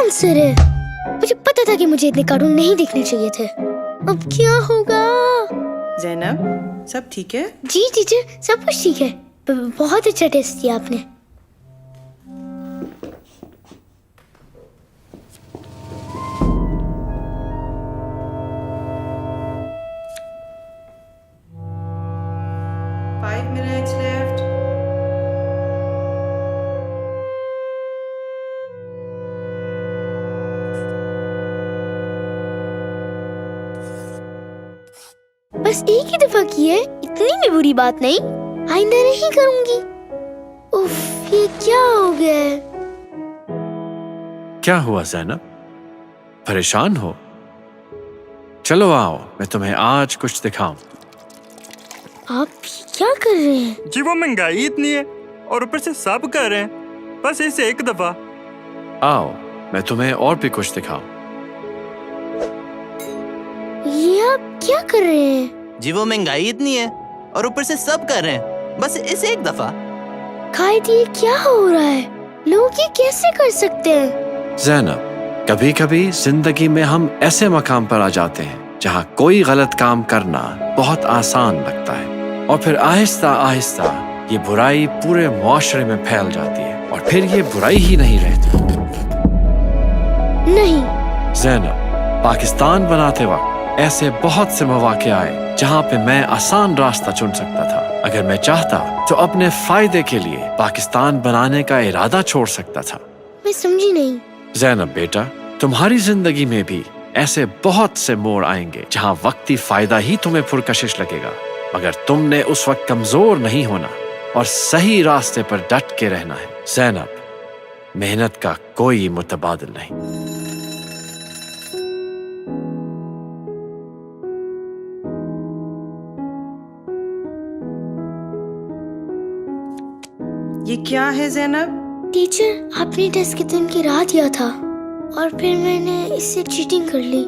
Answer है। मुझे पता था कि मुझे इतने कार्टून नहीं देखने चाहिए थे। अब क्या होगा? ज़ैनब, सब ठीक है? जी टीचर, सब कुछ ठीक है। बहुत अच्छा टेस्ट किया आपने। Five minutes left. बस एक ही दफा की है, इतनी भी बुरी बात नहीं। आइंदा नहीं करूंगी। उफ, ये क्या हो गया है? क्या हुआ ज़ैनब? परेशान हो? चलो आओ, मैं तुम्हें आज कुछ दिखाऊं। आप क्या कर रहे हैं? जी वो महंगाई इतनी है और ऊपर से सब कर रहे हैं, बस इसे एक दफा। आओ, मैं तुम्हें और भी कुछ दिखाऊं। ये आप क्या कर रहे हैं? जी वो महंगाई इतनी है और ऊपर से सब कर रहे हैं, बस इसे एक दफा। खायद ये क्या हो रहा है? लोग ये कैसे कर सकते हैं? ज़ैनब, कभी कभी जिंदगी में हम ऐसे मकाम पर आ जाते हैं जहाँ कोई गलत काम करना बहुत आसान लगता है और फिर आहिस्ता आहिस्ता ये बुराई पूरे मुआशरे में फैल जाती है और फिर ये बुराई ही नहीं रहती। नहीं। ज़ैनब, पाकिस्तान बनाते वक्त ऐसे बहुत से मौके आए जहाँ पे मैं आसान रास्ता चुन सकता था। अगर मैं चाहता तो अपने फायदे के लिए पाकिस्तान बनाने का इरादा छोड़ सकता था। मैं समझी नहीं। ज़ैनब बेटा, तुम्हारी जिंदगी में भी ऐसे बहुत से मोड़ आएंगे जहाँ वक्ती फायदा ही तुम्हें पुरकशिश लगेगा, मगर तुमने उस वक्त कमजोर नहीं होना और सही रास्ते पर डट के रहना है। ज़ैनब, मेहनत का कोई मुतबादिल नहीं। ये क्या है ज़ैनब? टीचर, आपने टेस्ट के दिन की रात दिया था और फिर मैंने इससे चीटिंग कर ली।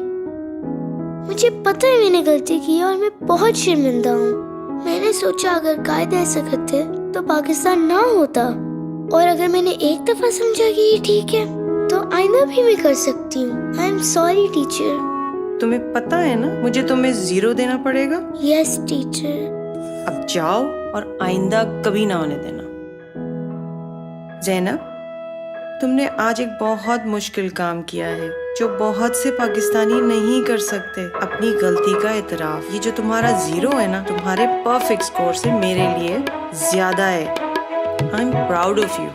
मुझे पता है मैंने गलती की और मैं बहुत शर्मिंदा हूँ। मैंने सोचा अगर कायदे ऐसा करते तो पाकिस्तान ना होता, और अगर मैंने एक दफा समझा कि ये ठीक है तो आइंदा भी मैं कर सकती हूँ। I am sorry teacher. तुम्हें पता है ना मुझे तुम्हें 0 देना पड़ेगा। Yes teacher. अब जाओ और आइंदा कभी ना होने देना। ज़ैनब, तुमने आज एक बहुत मुश्किल काम किया है जो बहुत से पाकिस्तानी नहीं कर सकते। अपनी गलती का इतराफ। ये जो तुम्हारा 0 है ना, तुम्हारे परफेक्ट स्कोर से मेरे लिए ज्यादा है। I am proud of you.